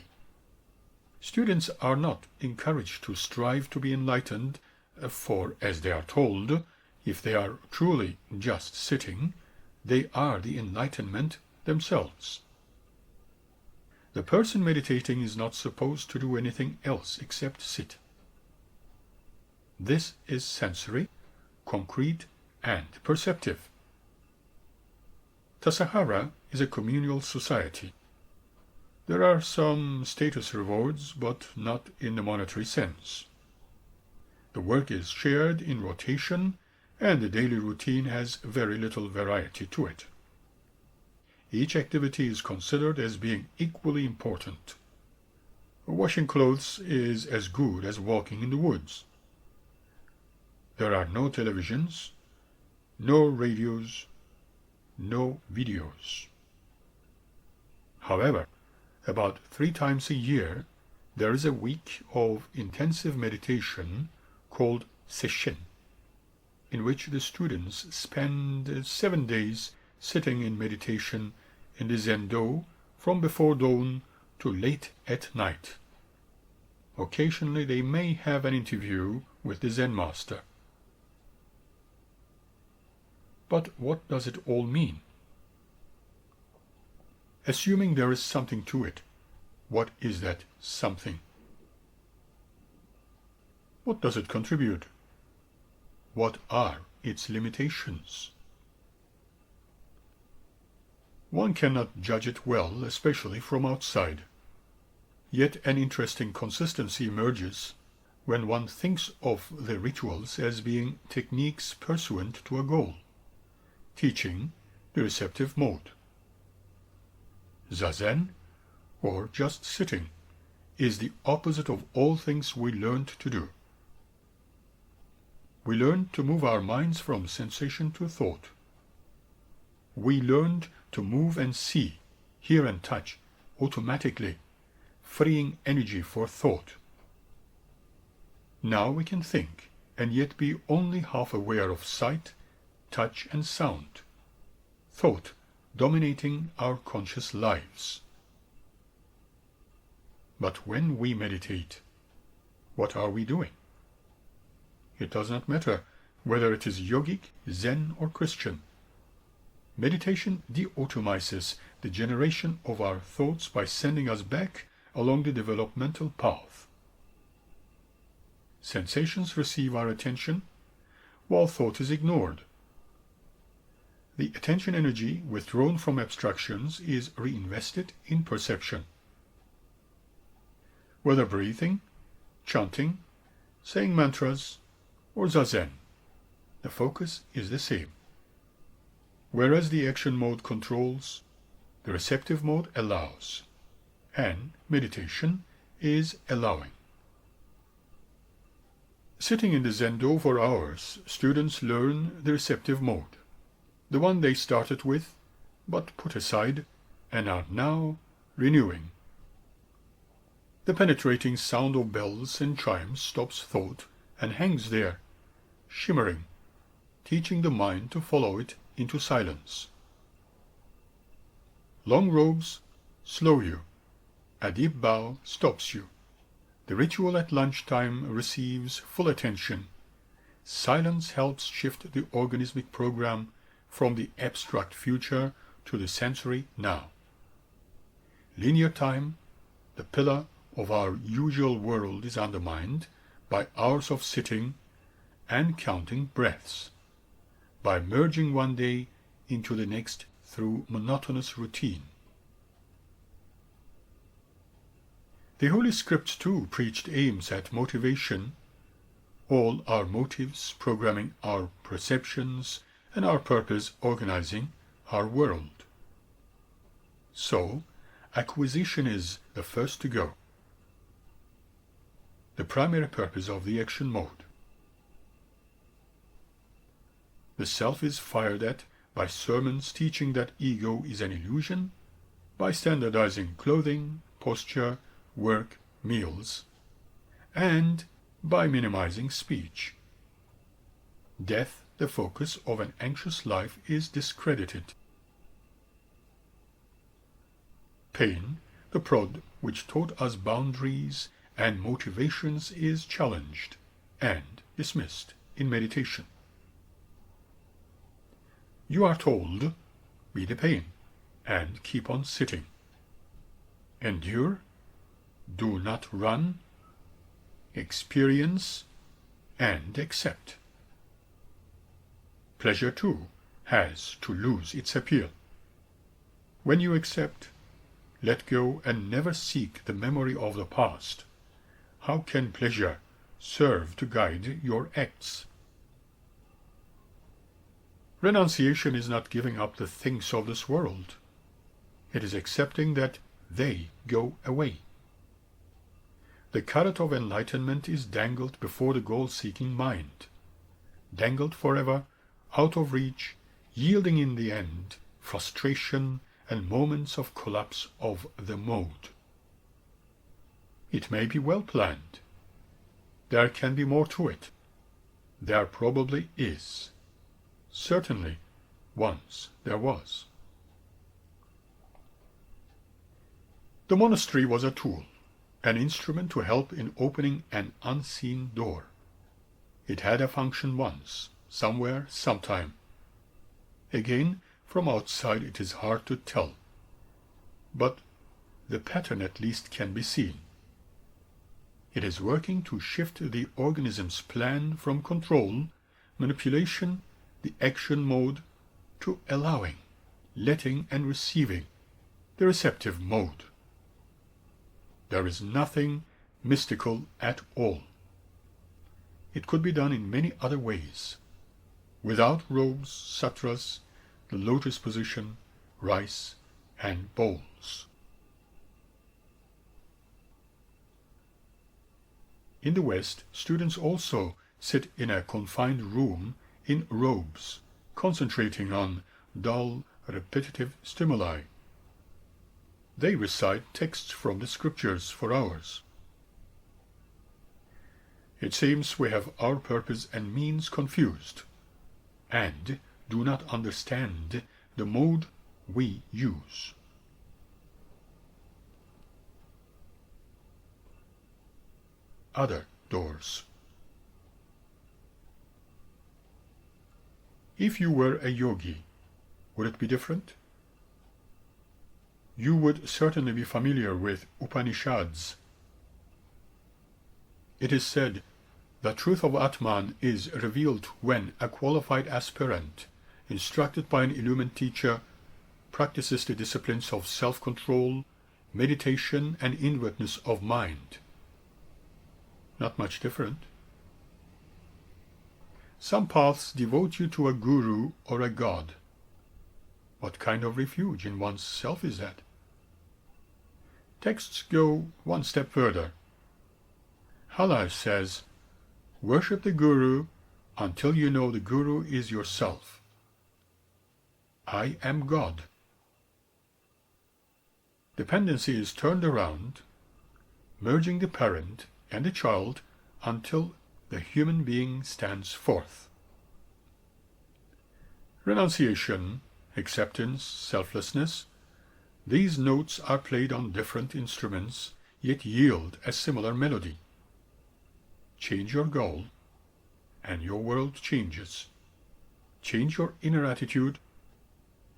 Students are not encouraged to strive to be enlightened, for, as they are told, if they are truly just sitting, they are the enlightenment themselves. The person meditating is not supposed to do anything else except sit. This is sensory, concrete, and perceptive. Tassajara is a communal society. There are some status rewards, but not in the monetary sense. The work is shared in rotation, and the daily routine has very little variety to it. Each activity is considered as being equally important. Washing clothes is as good as walking in the woods. There are no televisions, no radios, no videos. However, about 3 times a year, there is a week of intensive meditation called sesshin, in which the students spend 7 days sitting in meditation in the Zendo from before dawn to late at night. Occasionally they may have an interview with the Zen master. But what does it all mean? Assuming there is something to it, what is that something? What does it contribute? What are its limitations? One cannot judge it well, especially from outside. Yet an interesting consistency emerges when one thinks of the rituals as being techniques pursuant to a goal, teaching the receptive mode. Zazen, or just sitting, is the opposite of all things we learned to do. We learned to move our minds from sensation to thought. We learned to move and see, hear and touch automatically, freeing energy for thought. Now we can think and yet be only half aware of sight, touch and sound, thought dominating our conscious lives. But when we meditate, what are we doing? It does not matter whether it is yogic, Zen or Christian. Meditation deautomizes the generation of our thoughts by sending us back along the developmental path. Sensations receive our attention, while thought is ignored. The attention energy withdrawn from abstractions is reinvested in perception. Whether breathing, chanting, saying mantras, or zazen, the focus is the same. Whereas the action mode controls, the receptive mode allows, and meditation is allowing. Sitting in the Zendo for hours, students learn the receptive mode, the one they started with, but put aside, and are now renewing. The penetrating sound of bells and chimes stops thought and hangs there, shimmering, teaching the mind to follow it into silence. Long robes slow you. A deep bow stops you. The ritual at lunchtime receives full attention. Silence helps shift the organismic program from the abstract future to the sensory now. Linear time, the pillar of our usual world, is undermined by hours of sitting and counting breaths, by merging one day into the next through monotonous routine. The Holy Scripts too preached aims at motivation, all our motives programming our perceptions and our purpose organizing our world. So, acquisition is the first to go, the primary purpose of the action mode. The self is fired at by sermons teaching that ego is an illusion, by standardizing clothing, posture, work, meals, and by minimizing speech. Death, the focus of an anxious life, is discredited. Pain, the prod which taught us boundaries and motivations, is challenged and dismissed in meditation. You are told, be the pain, and keep on sitting. Endure, do not run, experience, and accept. Pleasure, too, has to lose its appeal. When you accept, let go, and never seek the memory of the past, how can pleasure serve to guide your acts? Renunciation is not giving up the things of this world. It is accepting that they go away. The carrot of enlightenment is dangled before the goal-seeking mind, dangled forever, out of reach, yielding in the end frustration and moments of collapse of the mode. It may be well planned. There can be more to it. There probably is. Certainly, once there was. The monastery was a tool, an instrument to help in opening an unseen door. It had a function once, somewhere, sometime. Again, from outside it is hard to tell, but the pattern at least can be seen. It is working to shift the organism's plan from control, manipulation, the action mode, to allowing, letting and receiving, the receptive mode. There is nothing mystical at all. It could be done in many other ways, without robes, sutras, the lotus position, rice, and bowls. In the West, students also sit in a confined room in robes, concentrating on dull, repetitive stimuli. They recite texts from the scriptures for hours. It seems we have our purpose and means confused, and do not understand the mode we use. Other doors. If you were a yogi, would it be different? You would certainly be familiar with Upanishads. It is said, the truth of Atman is revealed when a qualified aspirant, instructed by an illumined teacher, practices the disciplines of self-control, meditation, and inwardness of mind. Not much different. Some paths devote you to a guru or a god. What kind of refuge in one's self is that? Texts go one step further. Halal says, worship the guru until you know the guru is yourself. I am God. Dependency is turned around, merging the parent and the child until the human being stands forth. Renunciation, acceptance, selflessness, these notes are played on different instruments, yet yield a similar melody. Change your goal, and your world changes. Change your inner attitude,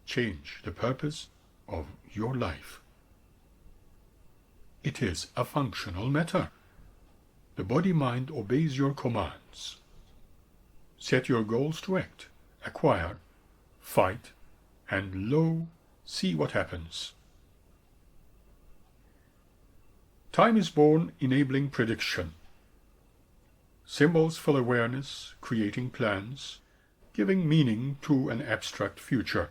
change the purpose of your life. It is a functional matter. The body-mind obeys your commands. Set your goals to act, acquire, fight, and lo, see what happens. Time is born enabling prediction. Symbols fill awareness, creating plans, giving meaning to an abstract future.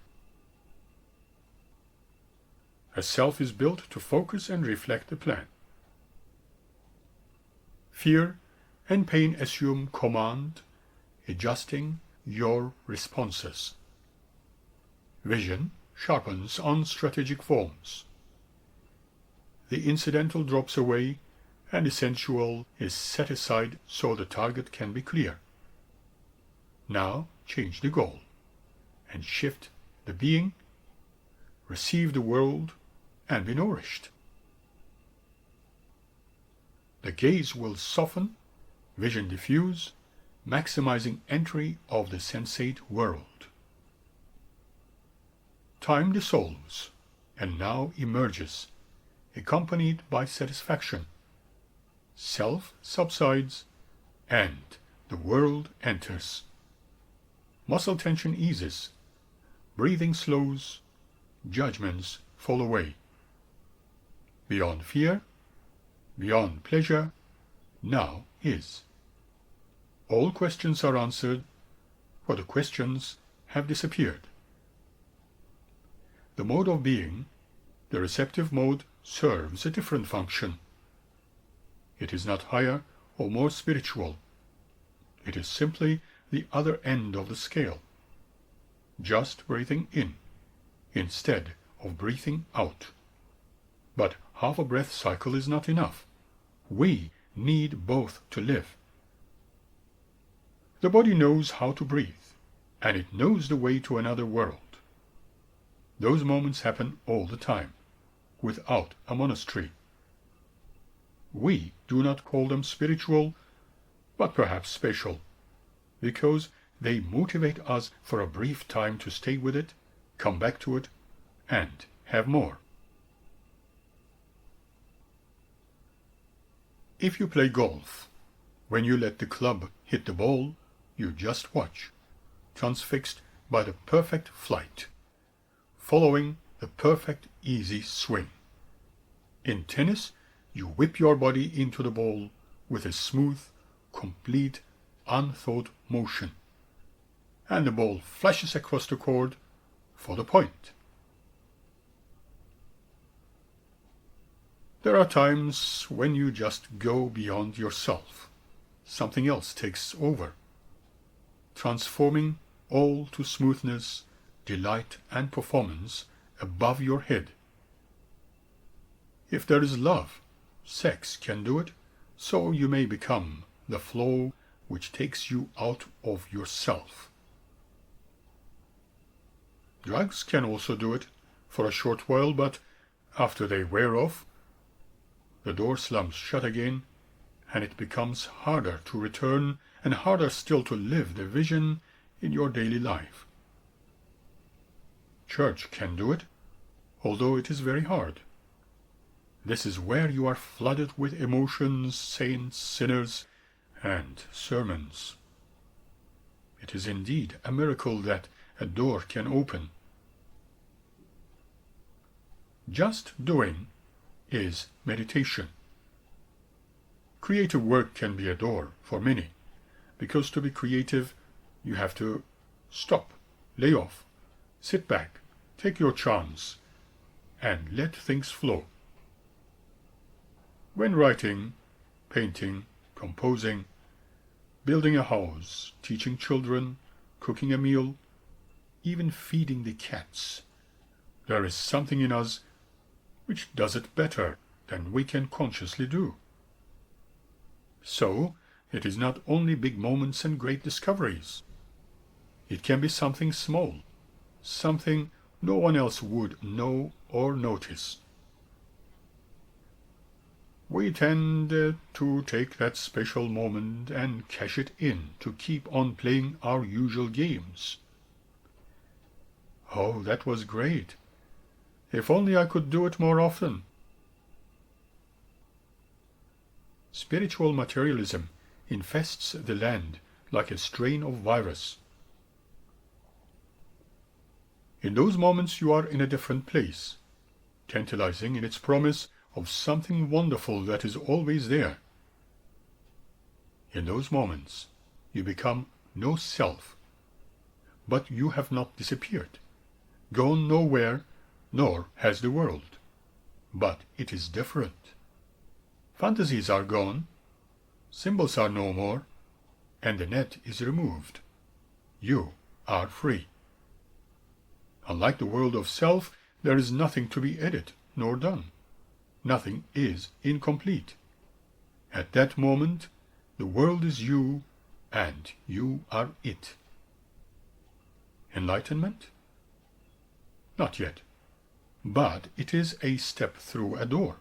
A self is built to focus and reflect the plan. Fear and pain assume command, adjusting your responses. Vision sharpens on strategic forms. The incidental drops away, and the sensual is set aside so the target can be clear. Now change the goal, and shift the being, receive the world, and be nourished. The gaze will soften, vision diffuse, maximizing entry of the sensate world. Time dissolves, and now emerges, accompanied by satisfaction. Self subsides, and the world enters. Muscle tension eases, breathing slows, judgments fall away. Beyond fear, beyond pleasure, now is. All questions are answered, for the questions have disappeared. The mode of being, the receptive mode, serves a different function. It is not higher or more spiritual. It is simply the other end of the scale. Just breathing in, instead of breathing out. But half a breath cycle is not enough. We need both to live. The body knows how to breathe, and it knows the way to another world. Those moments happen all the time, without a monastery. We do not call them spiritual, but perhaps special, because they motivate us for a brief time to stay with it, come back to it, and have more. If you play golf, when you let the club hit the ball, you just watch, transfixed by the perfect flight, following the perfect easy swing. In tennis, you whip your body into the ball with a smooth, complete, unthought motion, and the ball flashes across the court for the point. There are times when you just go beyond yourself. Something else takes over, transforming all to smoothness, delight, and performance above your head. If there is love, sex can do it, so you may become the flow which takes you out of yourself. Drugs can also do it for a short while, but after they wear off, the door slams shut again, and it becomes harder to return and harder still to live the vision in your daily life. Church can do it, although it is very hard. This is where you are flooded with emotions, saints, sinners, and sermons. It is indeed a miracle that a door can open. Just doing is meditation. Creative work can be a door for many, because to be creative, you have to stop, lay off, sit back, take your chance, and let things flow. When writing, painting, composing, building a house, teaching children, cooking a meal, even feeding the cats, there is something in us which does it better than we can consciously do. So, it is not only big moments and great discoveries. It can be something small, something no one else would know or notice. We tend to take that special moment and cash it in to keep on playing our usual games. Oh, that was great. If only I could do it more often. Spiritual materialism infests the land like a strain of virus. In those moments you are in a different place, tantalizing in its promise of something wonderful that is always there. In those moments you become no self, but you have not disappeared, gone nowhere, nor has the world. But it is different. Fantasies are gone, symbols are no more, and the net is removed. You are free. Unlike the world of self, there is nothing to be added nor done. Nothing is incomplete. At that moment, the world is you, and you are it. Enlightenment? Not yet. But it is a step through a door.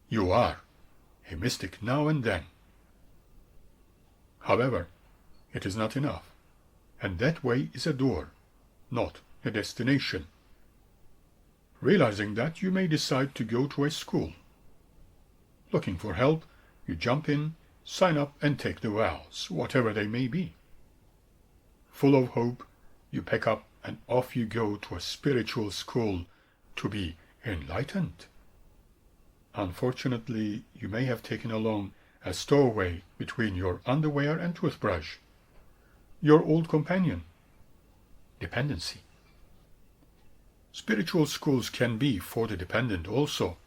You are a mystic now and then. However, it is not enough, and that way is a door, not a destination. Realizing that, you may decide to go to a school. Looking for help, you jump in, sign up, and take the vows, whatever they may be. Full of hope, you pack up and off you go to a spiritual school to be enlightened. Unfortunately, you may have taken along a stowaway between your underwear and toothbrush, your old companion, dependency. Spiritual schools can be for the dependent also.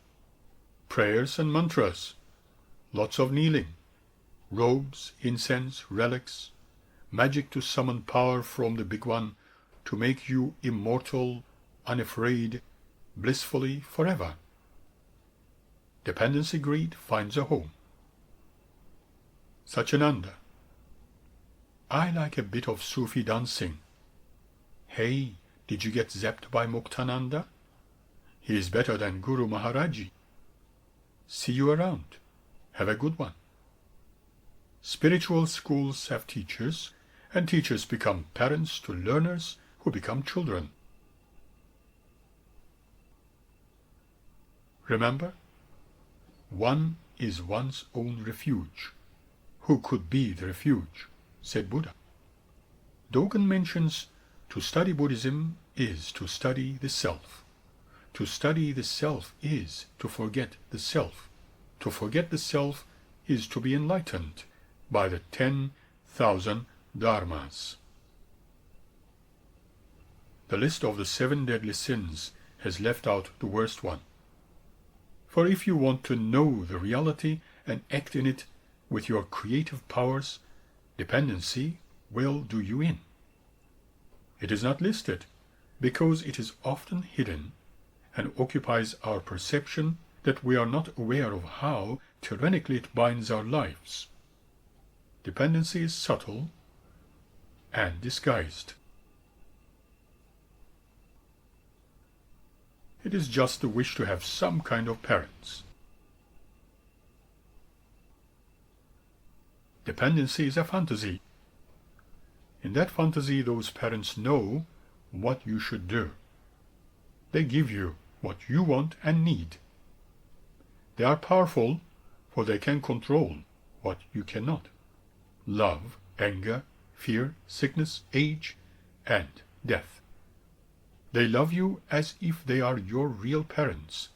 Prayers and mantras, lots of kneeling, robes, incense, relics, magic to summon power from the Big One to make you immortal, unafraid, blissfully forever. Dependency greed finds a home. Satyananda. I like a bit of Sufi dancing. Hey, did you get zapped by Muktananda? He is better than Guru Maharaji. See you around. Have a good one. Spiritual schools have teachers, and teachers become parents to learners who become children. Remember, one is one's own refuge. Who could be the refuge? Said Buddha. Dogen mentions to study Buddhism is to study the self. To study the self is to forget the self. To forget the self is to be enlightened by the 10,000 dharmas. The list of the 7 deadly sins has left out the worst one. For if you want to know the reality and act in it with your creative powers, dependency will do you in. It is not listed because it is often hidden and occupies our perception that we are not aware of how tyrannically it binds our lives. Dependency is subtle and disguised. It is just the wish to have some kind of parents. Dependency is a fantasy. In that fantasy, those parents know what you should do. They give you what you want and need. They are powerful, for they can control what you cannot. Love, anger, fear, sickness, age, and death. They love you as if they are your real parents.